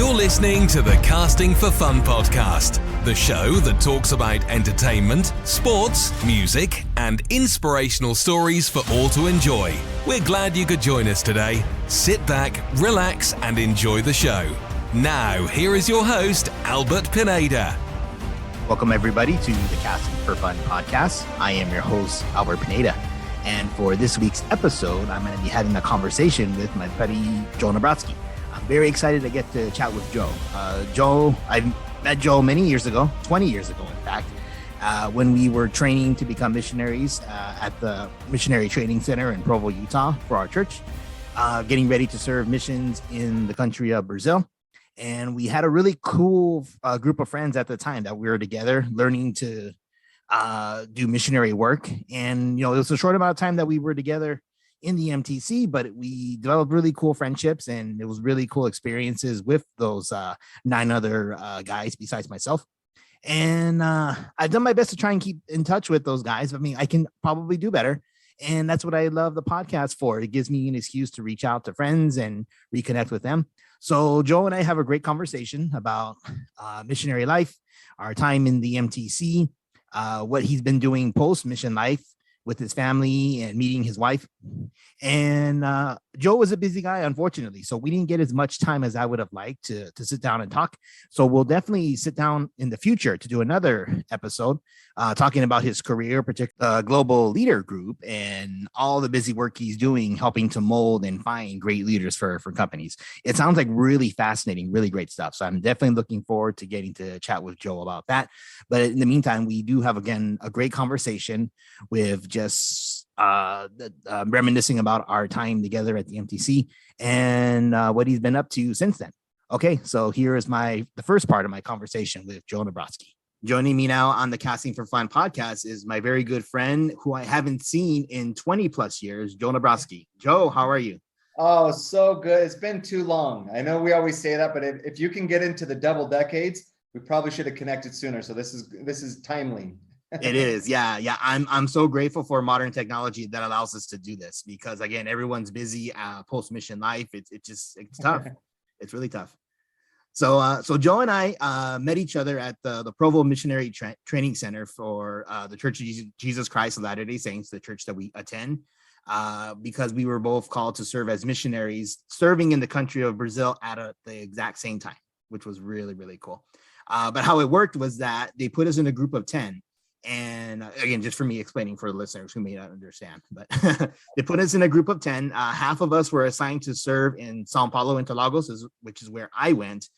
You're listening to the Casting for Fun podcast, the show that talks about entertainment, sports, music, and inspirational stories for all to enjoy. We're glad you could join us today. Sit back, relax, and enjoy the show. Now, here is your host, Albert Pineda. Welcome, everybody, to the Casting for Fun podcast. I am your host, Albert Pineda. And for this week's episode, I'm going to be having a conversation with my buddy, Joe Nabrotzky. I'm very excited to get to chat with Joe. I met Joe many years ago, 20 years ago, in fact, when we were training to become missionaries at the Missionary Training Center in Provo, Utah for our church, getting ready to serve missions in the country of Brazil. And we had a really cool group of friends at the time that we were together learning to do missionary work. And, it was a short amount of time that we were together in the MTC, but we developed really cool friendships, and it was really cool experiences with those 9 other guys besides myself. And I've done my best to try and keep in touch with those guys. I mean, I can probably do better. And that's what I love the podcast for. It gives me an excuse to reach out to friends and reconnect with them. So Joe and I have a great conversation about missionary life, our time in the MTC, what he's been doing post-mission life with his family and meeting his wife. And Joe was a busy guy, unfortunately, so we didn't get as much time as I would have liked to sit down and talk. So we'll definitely sit down in the future to do another episode talking about his career, particularly global leader group, and all the busy work he's doing, helping to mold and find great leaders for companies. It sounds like really fascinating, really great stuff. So I'm definitely looking forward to getting to chat with Joe about that. But in the meantime, we do have, again, a great conversation with just reminiscing about our time together at the MTC and what he's been up to since then. Okay, so here is the first part of my conversation with Joe Nabrotzky. Joining me now on the Casting for Fun podcast is my very good friend who I haven't seen in 20 plus years, Joe Nabrotzky. Joe, how are you? Oh, so good. It's been too long. I know we always say that, but if you can get into the double decades, we probably should have connected sooner. So this is timely. It is. Yeah. I'm so grateful for modern technology that allows us to do this because, again, everyone's busy post-mission life. It's tough. It's really tough. So Joe and I met each other at the Provo Missionary Training Center for the Church of Jesus Christ of Latter-day Saints, the church that we attend, because we were both called to serve as missionaries, serving in the country of Brazil at the exact same time, which was really, really cool. But how it worked was that they put us in a group of 10. And again, just for me explaining for the listeners who may not understand, but they put us in a group of 10. Half of us were assigned to serve in Sao Paulo, Interlagos, which is where I went.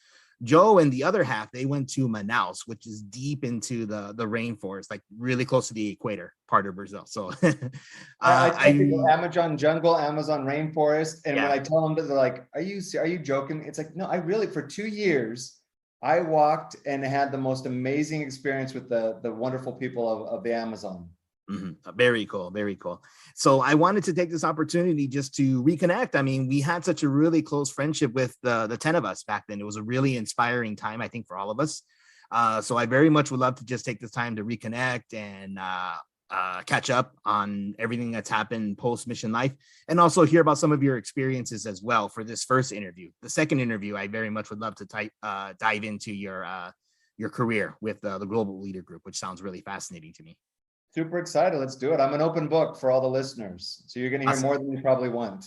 Joe and the other half, they went to Manaus, which is deep into the rainforest, like really close to the equator part of Brazil. So I tell people Amazon jungle, Amazon rainforest. And when I tell them, they're like, are you joking? It's like, no, I really, for 2 years, I walked and had the most amazing experience with the wonderful people of the Amazon. Mm-hmm. Very cool. Very cool. So I wanted to take this opportunity just to reconnect. I mean, we had such a really close friendship with the 10 of us back then. It was a really inspiring time, I think, for all of us. So I very much would love to just take this time to reconnect and catch up on everything that's happened post-mission life, and also hear about some of your experiences as well for this first interview. The second interview, I very much would love to dive into your career with the Global Leader Group, which sounds really fascinating to me. Super excited. Let's do it. I'm an open book for all the listeners. So you're going to hear more than you probably want.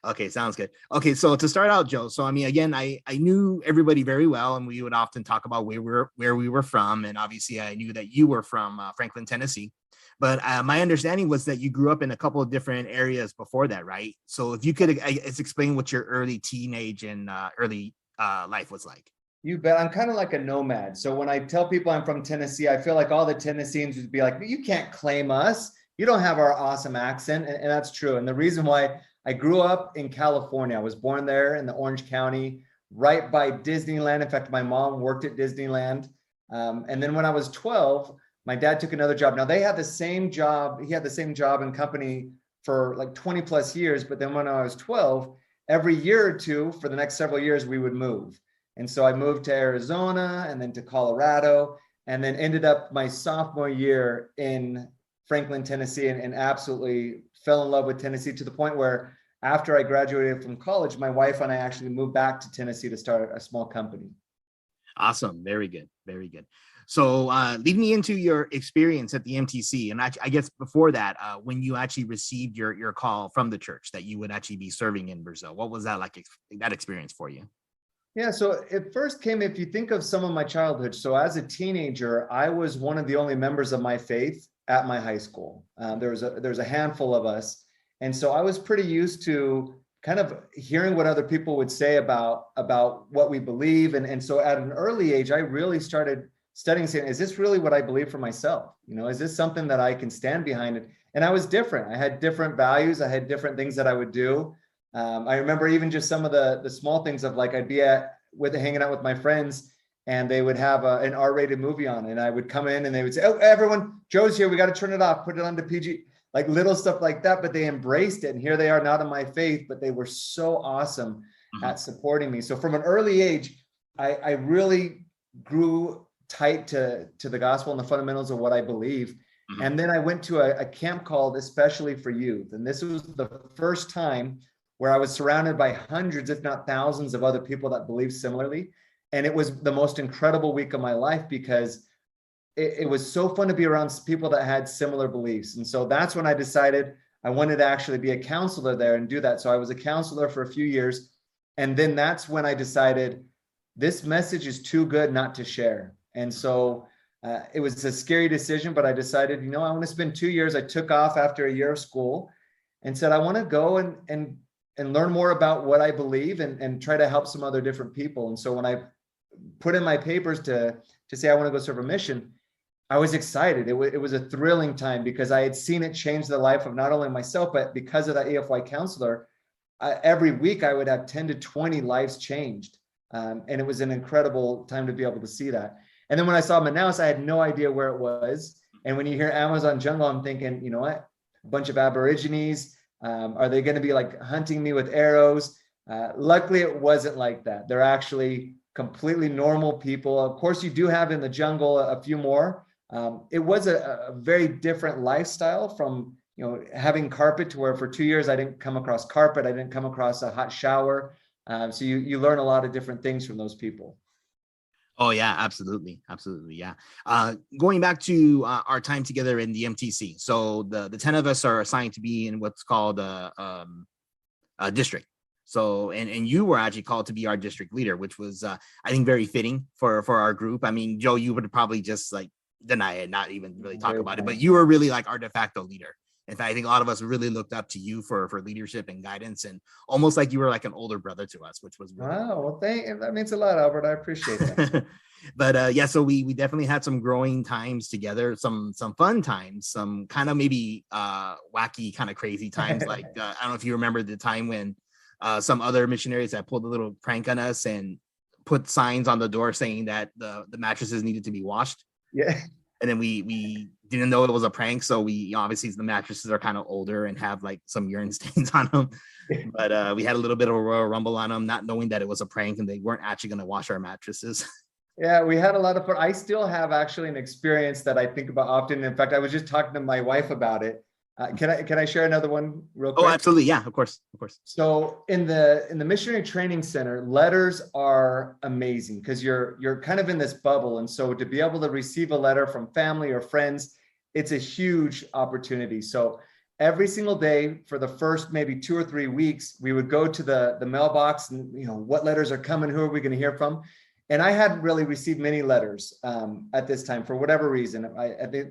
Okay, sounds good. Okay, so to start out, Joe, so I mean, again, I knew everybody very well, and we would often talk about where we were from, and obviously I knew that you were from Franklin, Tennessee, but my understanding was that you grew up in a couple of different areas before that, right? So if you could explain what your early teenage and early life was like. You bet. I'm kind of like a nomad. So when I tell people I'm from Tennessee, I feel like all the Tennesseans would be like, you can't claim us. You don't have our awesome accent. And that's true. And the reason why I grew up in California, I was born there in the Orange County, right by Disneyland. In fact, my mom worked at Disneyland. And then when I was 12, my dad took another job. Now they had the same job. He had the same job and company for like 20 plus years. But then when I was 12, every year or two for the next several years, we would move. And so I moved to Arizona and then to Colorado, and then ended up my sophomore year in Franklin, Tennessee, and absolutely fell in love with Tennessee to the point where after I graduated from college, my wife and I actually moved back to Tennessee to start a small company. Awesome. Very good. Very good. So lead me into your experience at the MTC. And I guess before that, when you actually received your call from the church that you would actually be serving in Brazil, what was that like, that experience for you? Yeah, so it first came, if you think of some of my childhood. So as a teenager, I was one of the only members of my faith at my high school. There's a handful of us. And so I was pretty used to kind of hearing what other people would say about what we believe. And so at an early age, I really started studying, saying, is this really what I believe for myself? You know, is this something that I can stand behind it? And I was different. I had different values. I had different things that I would do. I remember even just some of the small things of like, I'd be hanging out with my friends and they would have an R-rated movie on and I would come in and they would say, oh, everyone, Joe's here. We got to turn it off, put it on to PG, like little stuff like that. But they embraced it. And here they are, not in my faith, but they were so awesome at supporting me. So from an early age, I really grew tight to the gospel and the fundamentals of what I believe. And then I went to a camp called Especially for Youth. And this was the first time where I was surrounded by hundreds, if not thousands of other people that believe similarly. And it was the most incredible week of my life because it was so fun to be around people that had similar beliefs. And so that's when I decided I wanted to actually be a counselor there and do that. So I was a counselor for a few years. And then that's when I decided this message is too good not to share. And so it was a scary decision, but I decided, I want to spend 2 years. I took off after a year of school and said, I want to go and learn more about what I believe and try to help some other different people. And so when I put in my papers to say I want to go serve a mission, I was excited. It was a thrilling time because I had seen it change the life of not only myself, but because of that AFY counselor, every week I would have 10 to 20 lives changed. And it was an incredible time to be able to see that. And then when I saw Manaus, I had no idea where it was. And when you hear Amazon jungle, I'm thinking, you know what? A bunch of Aborigines. Are they going to be like hunting me with arrows? Luckily, it wasn't like that. They're actually completely normal people. Of course, you do have in the jungle a few more. It was a very different lifestyle from, having carpet to where for 2 years, I didn't come across carpet. I didn't come across a hot shower. So you learn a lot of different things from those people. Oh yeah, absolutely. Absolutely. Yeah. Going back to our time together in the MTC. So the 10 of us are assigned to be in what's called a district. So, and you were actually called to be our district leader, which was, I think, very fitting for our group. I mean, Joe, you would probably just like deny it, not even really talk about it, but you were really like our de facto leader. In fact, I think a lot of us really looked up to you for leadership and guidance, and almost like you were like an older brother to us, which was really wow. Well, that means a lot, Albert. I appreciate that. But yeah, so we definitely had some growing times together, some fun times, some kind of maybe wacky, kind of crazy times. Like I don't know if you remember the time when some other missionaries that pulled a little prank on us and put signs on the door saying that the mattresses needed to be washed. Yeah. And then we didn't know it was a prank. So we obviously the mattresses are kind of older and have like some urine stains on them. But we had a little bit of a Royal Rumble on them, not knowing that it was a prank and they weren't actually going to wash our mattresses. Yeah, we had a lot of fun. I still have actually an experience that I think about often. In fact, I was just talking to my wife about it. Can I share another one real quick? Oh, absolutely. Yeah, of course. So in the Missionary Training Center, letters are amazing because you're kind of in this bubble. And so to be able to receive a letter from family or friends, it's a huge opportunity. So every single day for the first maybe 2 or 3 weeks, we would go to the mailbox and, what letters are coming? Who are we going to hear from? And I hadn't really received many letters at this time for whatever reason.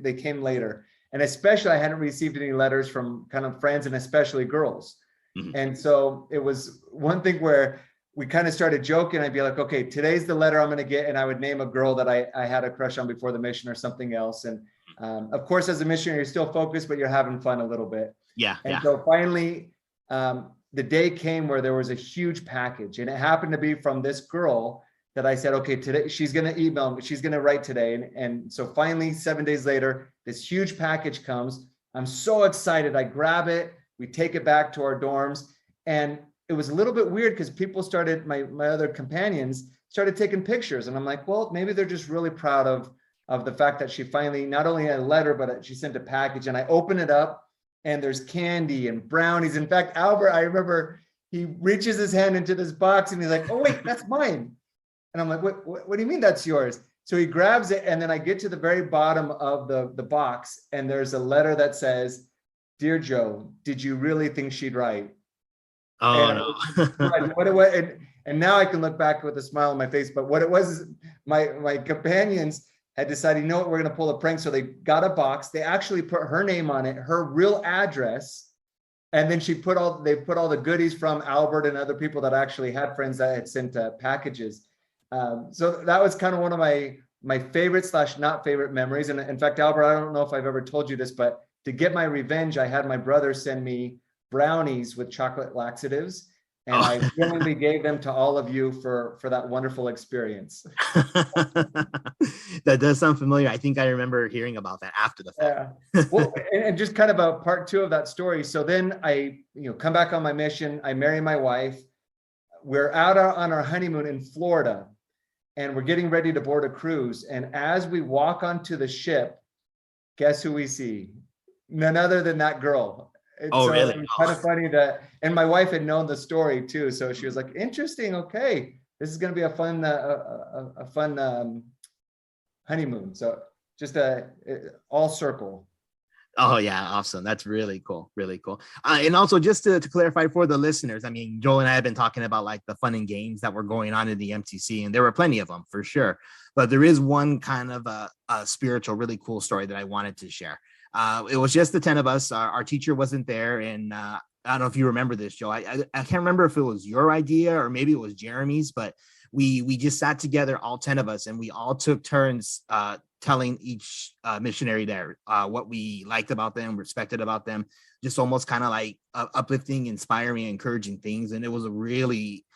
They came later. And especially I hadn't received any letters from kind of friends and especially girls. Mm-hmm. And so it was one thing where we kind of started joking. I'd be like, okay, today's the letter I'm going to get. And I would name a girl that I had a crush on before the mission or something else. And of course, as a missionary, you're still focused, but you're having fun a little bit. Yeah. And so finally, the day came where there was a huge package, and it happened to be from this girl that I said, okay, today she's going to email me. She's going to write today. And so finally, 7 days later, this huge package comes. I'm so excited. I grab it. We take it back to our dorms. And it was a little bit weird because people started, my other companions started taking pictures. And I'm like, well, maybe they're just really proud of the fact that she finally not only had a letter, but she sent a package. And I open it up and there's candy and brownies. In fact, Albert, I remember he reaches his hand into this box and he's like, oh, wait, that's mine. And I'm like, what do you mean that's yours? So he grabs it, and then I get to the very bottom of the box, and there's a letter that says, "Dear Joe, did you really think she'd write?" Oh, And what it was, and now I can look back with a smile on my face. But what it was is my companions had decided, you know what, we're going to pull a prank. So they got a box. They actually put her name on it, her real address, and then they put all the goodies from Albert and other people that actually had friends that had sent packages. So that was kind of one of my favorite / not favorite memories. And in fact, Albert, I don't know if I've ever told you this, but to get my revenge, I had my brother send me brownies with chocolate laxatives, and I willingly gave them to all of you for that wonderful experience. That does sound familiar. I think I remember hearing about that after the fact. Yeah. Well, and just kind of a part 2 of that story. So then I, come back on my mission. I marry my wife. We're out on our honeymoon in Florida, and we're getting ready to board a cruise. And as we walk onto the ship, guess who we see? None other than that girl. Really? It was kind of funny that, and my wife had known the story too. So she was like, interesting. Okay. This is going to be a fun honeymoon. So just all circle. Oh yeah, awesome. That's really cool. Really cool. And also just to clarify for the listeners, I mean, Joel and I have been talking about like the fun and games that were going on in the MTC, and there were plenty of them for sure. But there is one kind of a spiritual, really cool story that I wanted to share. It was just the 10 of us. Our teacher wasn't there. And I don't know if you remember this, Joe. I can't remember if it was your idea or maybe it was Jeremy's, but we just sat together, all 10 of us, and we all took turns telling each missionary there what we liked about them, respected about them, just almost kind of like uplifting, inspiring, encouraging things. And it was a really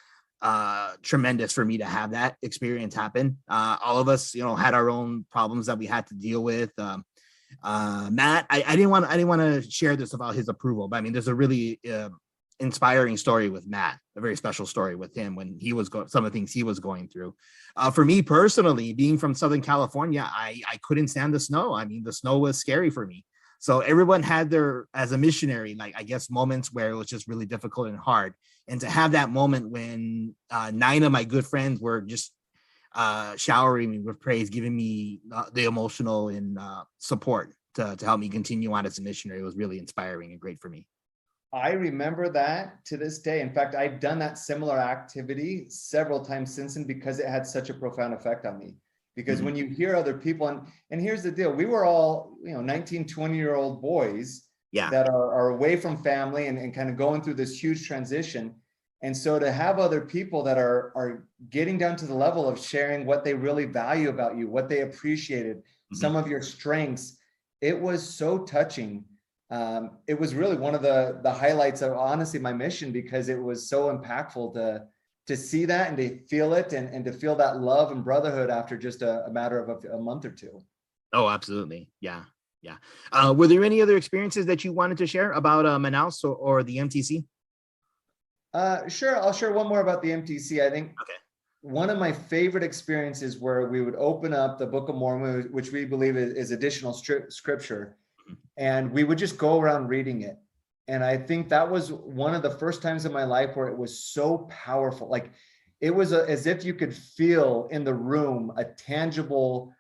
tremendous for me to have that experience happen. All of us, had our own problems that we had to deal with. Matt, I didn't want to share this about his approval, but I mean, there's a really inspiring story with Matt, a very special story with him when he was some of the things he was going through. For me personally, being from Southern California, I couldn't stand the snow. I mean, the snow was scary for me. So everyone had their, as a missionary, like, I guess, moments where it was just really difficult and hard. And to have that moment when 9 of my good friends were just showering me with praise, giving me the emotional and support to help me continue on as a missionary, was really inspiring and great for me. I remember that to this day. In fact, I've done that similar activity several times since then because it had such a profound effect on me. Because when you hear other people, and here's the deal, we were all 19, 20-year-old boys that are away from family and kind of going through this huge transition. And so to have other people that are getting down to the level of sharing what they really value about you, what they appreciated, some of your strengths, it was so touching. It was really one of the highlights of, honestly, my mission, because it was so impactful to see that and to feel it and to feel that love and brotherhood after just a matter of a month or two. Oh, absolutely. Yeah. Were there any other experiences that you wanted to share about Manaus or the MTC? Sure. I'll share one more about the MTC. I think one of my favorite experiences where we would open up the Book of Mormon, which we believe is additional scripture, and we would just go around reading it. And I think that was one of the first times in my life where it was so powerful. Like it was as if you could feel in the room a tangible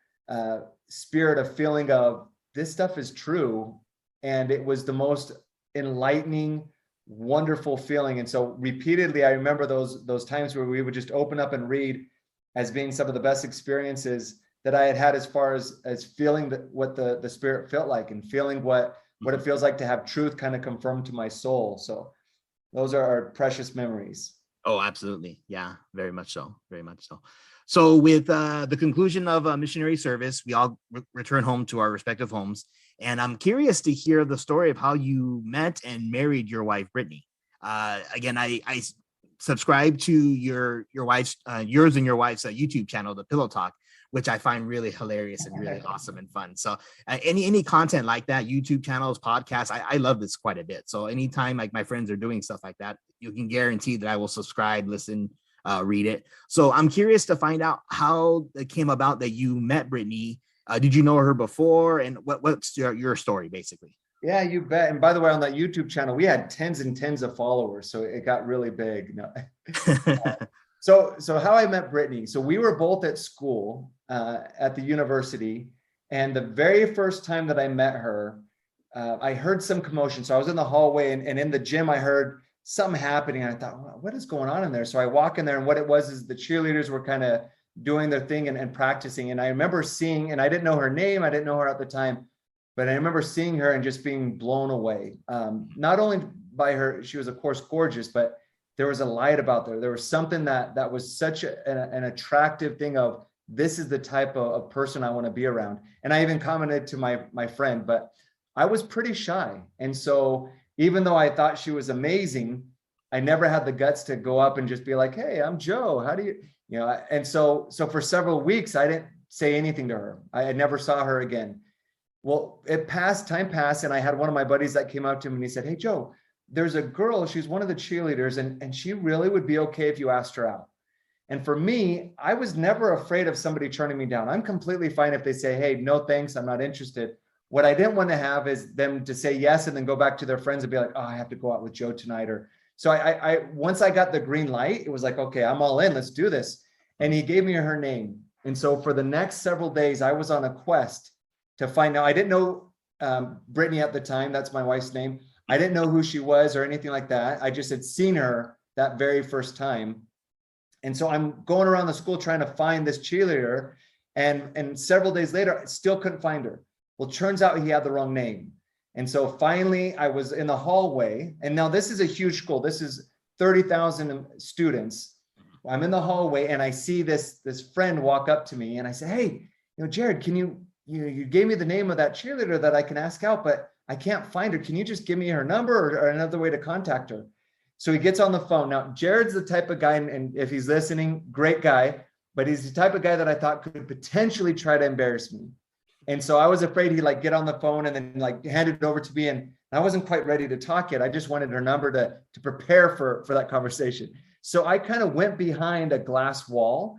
spirit of feeling of this stuff is true. And it was the most enlightening, wonderful feeling. And so repeatedly, I remember those times where we would just open up and read as being some of the best experiences that I had as far as feeling what the spirit felt like and feeling what it feels like to have truth kind of confirmed to my soul. So those are our precious memories. Oh, absolutely. Yeah, very much so. Very much so. So with the conclusion of missionary service, we all return home to our respective homes. And I'm curious to hear the story of how you met and married your wife, Brittany. Again, I subscribe to yours and your wife's YouTube channel, The Pillow Talk, which I find really hilarious and really awesome and fun. So any content like that, YouTube channels, podcasts, I love this quite a bit. So anytime like my friends are doing stuff like that, you can guarantee that I will subscribe, listen, read it. So I'm curious to find out how it came about that you met Brittany. Did you know her before? And what's your story, basically? Yeah, you bet. And by the way, on that YouTube channel, we had tens and tens of followers, so it got really big. No. So how I met Brittany. So we were both at school at the university, and the very first time that I met her, I heard some commotion. So I was in the hallway, and in the gym, I heard something happening. And I thought, well, what is going on in there? So I walk in there, and what it was is the cheerleaders were kind of doing their thing and practicing. And I remember seeing, and I didn't know her name, I didn't know her at the time, but I remember seeing her and just being blown away. Not only by her, she was of course gorgeous, but there was a light about her. There was something that was such an attractive thing of, this is the type of person I want to be around. And I even commented to my friend, but I was pretty shy. And so even though I thought she was amazing, I never had the guts to go up and just be like, hey, I'm Joe. How do you know? And so for several weeks, I didn't say anything to her. I never saw her again. Well, time passed, and I had one of my buddies that came up to him and he said, hey, Joe, there's a girl, she's one of the cheerleaders, and she really would be okay if you asked her out. And for me, I was never afraid of somebody turning me down. I'm completely fine if they say, hey, no, thanks, I'm not interested. What I didn't want to have is them to say yes and then go back to their friends and be like, oh, I have to go out with Joe tonight. Or so I once I got the green light, it was like, okay, I'm all in, let's do this. And he gave me her name. And so for the next several days, I was on a quest to find out. I didn't know Brittany at the time, that's my wife's name. I didn't know who she was or anything like that. I just had seen her that very first time. And so I'm going around the school trying to find this cheerleader. And several days later, I still couldn't find her. Well, turns out he had the wrong name. And so finally I was in the hallway, and now this is a huge school. This is 30,000 students. I'm in the hallway and I see this friend walk up to me, and I say, hey, Jared, can you gave me the name of that cheerleader that I can ask out, but I can't find her. Can you just give me her number or another way to contact her? So he gets on the phone. Now, Jared's the type of guy, and if he's listening, great guy, but he's the type of guy that I thought could potentially try to embarrass me. And so I was afraid he'd get on the phone and then hand it over to me. And I wasn't quite ready to talk yet. I just wanted her number to prepare for that conversation. So I kind of went behind a glass wall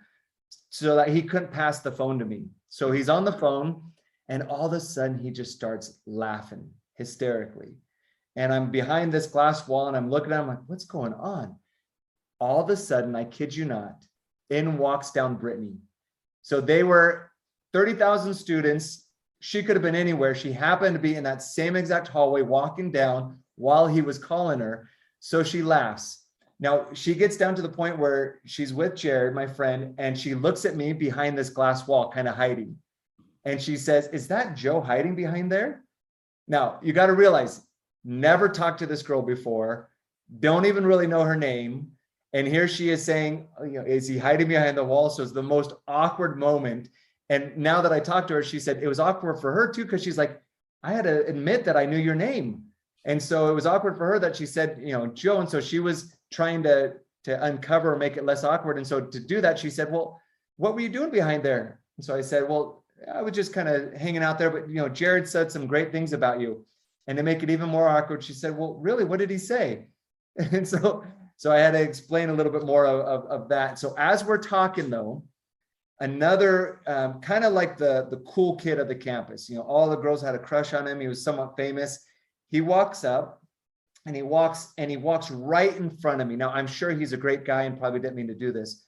so that he couldn't pass the phone to me. So he's on the phone, and all of a sudden he just starts laughing hysterically. And I'm behind this glass wall, and I'm looking at him like, what's going on? All of a sudden, I kid you not, in walks down Brittany. So they were 30,000 students. She could have been anywhere. She happened to be in that same exact hallway walking down while he was calling her. So she laughs. Now, she gets down to the point where she's with Jared, my friend, and she looks at me behind this glass wall, kind of hiding. And she says, is that Joe hiding behind there? Now, you got to realize, never talked to this girl before, don't even really know her name. And here she is saying, is he hiding behind the wall? So it's the most awkward moment. And now that I talked to her, she said it was awkward for her too, because she's like, I had to admit that I knew your name. And so it was awkward for her that she said, Joe. And so she was trying to uncover or make it less awkward. And so to do that, she said, well, what were you doing behind there? And so I said, well, I was just kind of hanging out there, but Jared said some great things about you. And to make it even more awkward, she said, well, really, what did he say? And so I had to explain a little bit more of that. So as we're talking though, another kind of like the cool kid of the campus, all the girls had a crush on him. He was somewhat famous. He walks up and he walks right in front of me. Now, I'm sure he's a great guy and probably didn't mean to do this,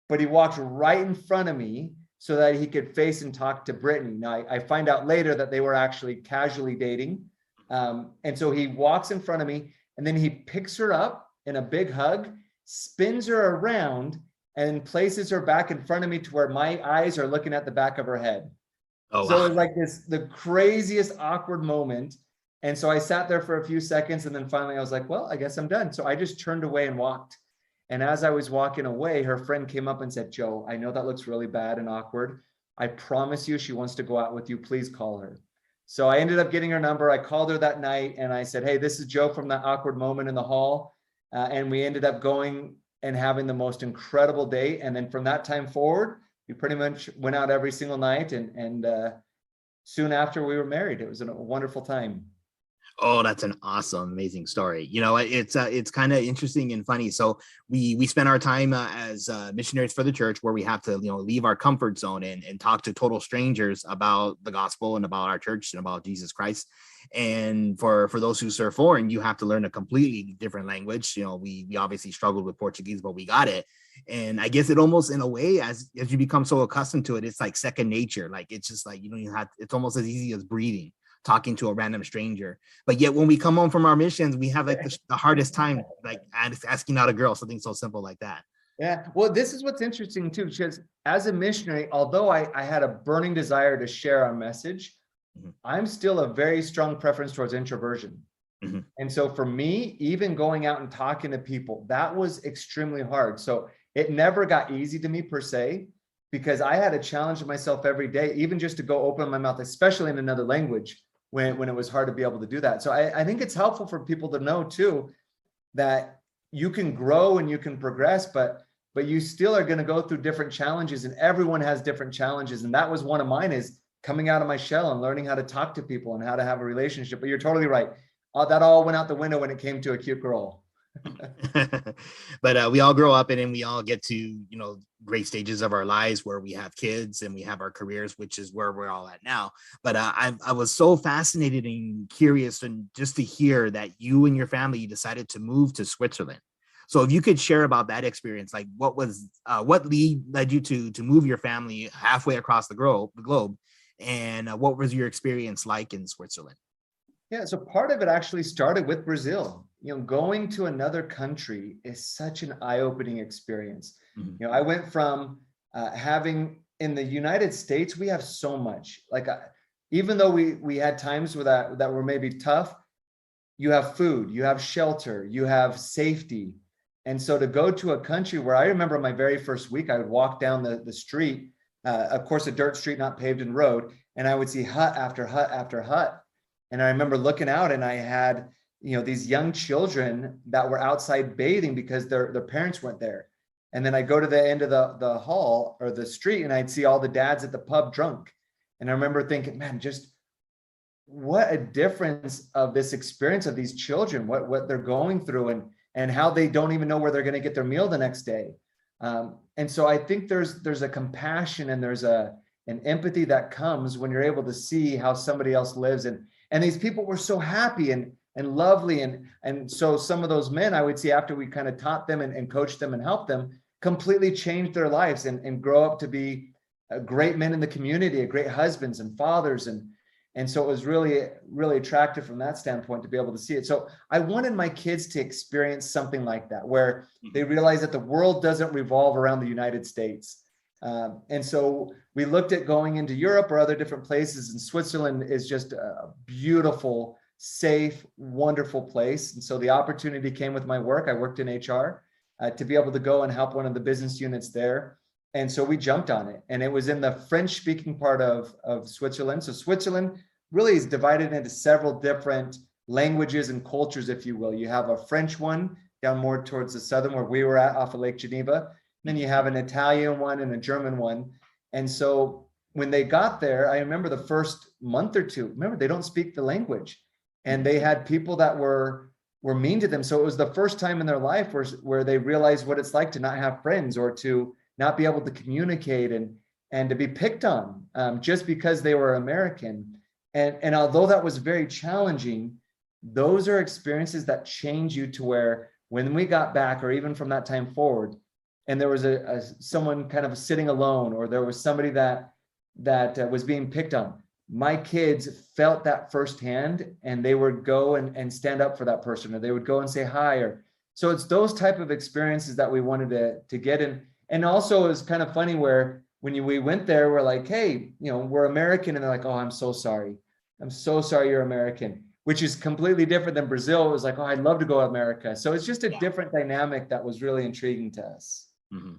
but he walks right in front of me so that he could face and talk to Brittany. Now, I find out later that they were actually casually dating. And so he walks in front of me, and then he picks her up in a big hug, spins her around, and places her back in front of me to where my eyes are looking at the back of her head. Oh, so wow. It was like the craziest awkward moment. And so I sat there for a few seconds, and then finally I was like, well, I guess I'm done. So I just turned away and walked. And as I was walking away, her friend came up and said, Joe, I know that looks really bad and awkward. I promise you she wants to go out with you. Please call her. So I ended up getting her number. I called her that night and I said, hey, this is Joe from that awkward moment in the hall. And we ended up going and having the most incredible date. And then from that time forward, we pretty much went out every single night. And soon after we were married. It was a wonderful time. Oh, that's an awesome, amazing story. It's kind of interesting and funny. So we spend our time as missionaries for the church, where we have to leave our comfort zone and talk to total strangers about the gospel and about our church and about Jesus Christ. And for those who serve foreign, you have to learn a completely different language. We obviously struggled with Portuguese, but we got it. And I guess it almost, in a way, as you become so accustomed to it, it's like second nature. Like it's just like it's almost as easy as breathing, talking to a random stranger. But yet when we come home from our missions, we have like the hardest time like asking out a girl, something so simple like that. Yeah, well, this is what's interesting too, because as a missionary, although I had a burning desire to share our message, I'm still a very strong preference towards introversion. And so for me, even going out and talking to people, that was extremely hard. So it never got easy to me per se, because I had to challenge myself every day, even just to go open my mouth, especially in another language, when it was hard to be able to do that. So I think it's helpful for people to know too, that you can grow and you can progress, but you still are going to go through different challenges, and everyone has different challenges. And that was one of mine, is coming out of my shell and learning how to talk to people and how to have a relationship. But you're totally right. That all went out the window when it came to a cute girl. But we all grow up, and then we all get to great stages of our lives where we have kids and we have our careers, which is where we're all at now. But I was so fascinated and curious, and just to hear that you and your family decided to move to Switzerland. So if you could share about that experience, like what led you to move your family halfway across the globe, and what was your experience like in Switzerland? Yeah, so part of it actually started with Brazil. Going to another country is such an eye-opening experience. I went from having, in the United States, we have so much. Like, even though we had times with that were maybe tough, you have food, you have shelter, you have safety. And so to go to a country where, I remember my very first week, I would walk down the street, of course, a dirt street, not paved in road, and I would see hut after hut after hut. And I remember looking out, and I had, these young children that were outside bathing because their parents weren't there. And then I go to the end of the hall or the street, and I'd see all the dads at the pub drunk. And I remember thinking, man, just what a difference of this experience of these children, what they're going through, and how they don't even know where they're going to get their meal the next day. And so I think there's a compassion, and there's an empathy that comes when you're able to see how somebody else lives. And these people were so happy and lovely. And so some of those men, I would see, after we kind of taught them and coached them and helped them, completely changed their lives and grow up to be great men in the community, great husbands and fathers. And so it was really, really attractive from that standpoint to be able to see it. So I wanted my kids to experience something like that, where they realize that the world doesn't revolve around the United States. And so we looked at going into Europe or other different places, and Switzerland is just a beautiful, safe, wonderful place. And so the opportunity came with my work. I worked in HR to be able to go and help one of the business units there. And so we jumped on it, and it was in the French speaking part of Switzerland. So Switzerland really is divided into several different languages and cultures, if you will. You have a French one down more towards the southern, where we were at, off of Lake Geneva. Then you have an Italian one and a German one. And so when they got there, I remember the first month or two, remember, they don't speak the language, and they had people that were mean to them. So it was the first time in their life where they realized what it's like to not have friends, or to not be able to communicate, and to be picked on just because they were American. And although that was very challenging, those are experiences that change you to where, when we got back, or even from that time forward, and there was someone kind of sitting alone, or there was somebody that was being picked on, my kids felt that firsthand, and they would go and stand up for that person, or they would go and say hi. Or so it's those type of experiences that we wanted to get in. And also, it was kind of funny where when we went there, we're like, hey, we're American, and they're like, oh, I'm so sorry you're American, which is completely different than Brazil. It was like, oh, I'd love to go to America. So it's just a different dynamic that was really intriguing to us. Mm-hmm.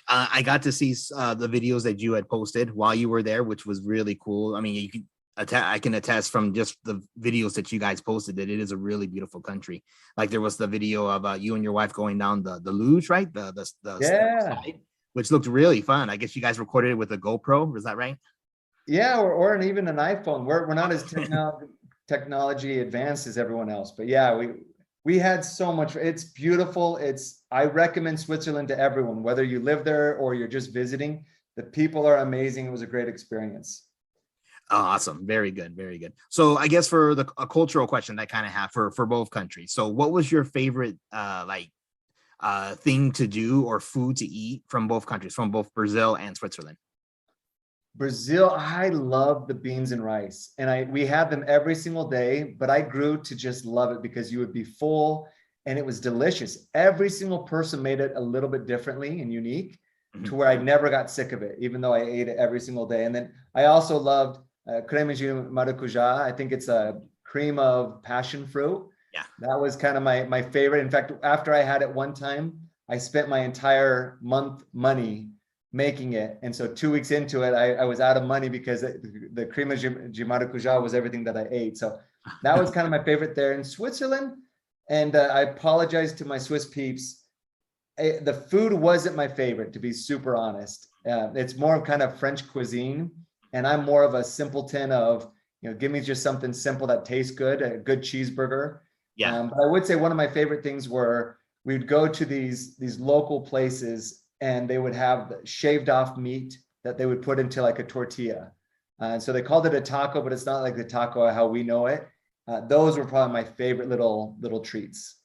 I got to see the videos that you had posted while you were there, which was really cool. I mean, I can attest from just the videos that you guys posted that it is a really beautiful country. Like, there was the video of you and your wife going down the luge, right? The slide, which looked really fun. I guess you guys recorded it with a GoPro. Is that right? Yeah, or even an iPhone. We're not as technology advanced as everyone else. But yeah, we had so much. It's beautiful. I recommend Switzerland to everyone, whether you live there or you're just visiting. The people are amazing. It was a great experience. Oh, awesome. Very good. Very good. So I guess for a cultural question that I kind of have for both countries. So what was your favorite thing to do or food to eat from both countries, from both Brazil and Switzerland? Brazil, I love the beans and rice, and we had them every single day, but I grew to just love it because you would be full and it was delicious. Every single person made it a little bit differently and unique to where I never got sick of it, even though I ate it every single day. And then I also loved creme de maracujá. I think it's a cream of passion fruit. Yeah, that was kind of my favorite. In fact, after I had it one time, I spent my entire month money making it. And so 2 weeks into it, I was out of money because the crema de maracujá was everything that I ate. So that was kind of my favorite there in Switzerland. And I apologize to my Swiss peeps. The food wasn't my favorite, to be super honest. It's more of kind of French cuisine. And I'm more of a simpleton of, give me just something simple that tastes good, a good cheeseburger. Yeah. But I would say one of my favorite things were we'd go to these local places and they would have shaved off meat that they would put into like a tortilla. And so they called it a taco, but it's not like the taco how we know it. Those were probably my favorite little treats.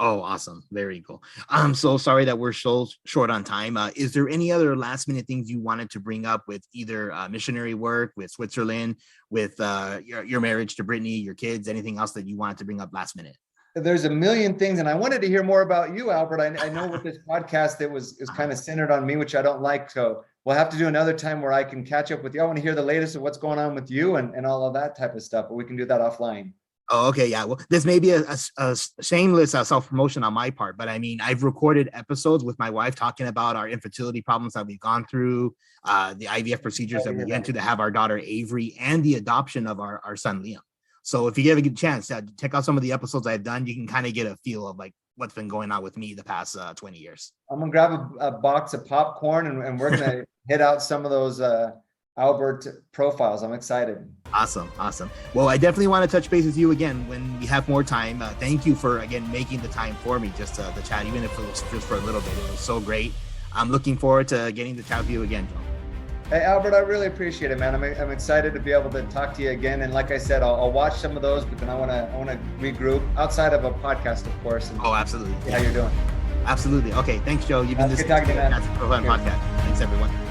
Oh, awesome. Very cool. I'm so sorry that we're so short on time. Is there any other last minute things you wanted to bring up with either missionary work, with Switzerland, with your marriage to Brittany, your kids, anything else that you wanted to bring up last minute? There's a million things, and I wanted to hear more about you, Albert. I know with this podcast, it was kind of centered on me, which I don't like. So we'll have to do another time where I can catch up with you. I want to hear the latest of what's going on with you and all of that type of stuff, but we can do that offline. Oh, okay. Yeah. Well, this may be a shameless self-promotion on my part, but I mean, I've recorded episodes with my wife talking about our infertility problems that we've gone through, the IVF procedures that we went to have our daughter Avery, and the adoption of our son Liam. So if you ever get a chance, check out some of the episodes I've done. You can kind of get a feel of like what's been going on with me the past 20 years. I'm going to grab a box of popcorn and we're going to hit out some of those Albert profiles. I'm excited. Awesome. Well, I definitely want to touch base with you again when we have more time. Thank you for, again, making the time for me just to chat, even if it was just for a little bit. It was so great. I'm looking forward to getting to chat with you again, Joe. Hey, Albert, I really appreciate it, man. I'm excited to be able to talk to you again. And like I said, I'll watch some of those, but then I want to regroup outside of a podcast, of course. Oh, absolutely. See how you're doing. Absolutely. Okay. Thanks, Joe. You've been listening to the Podcast. Thanks, everyone.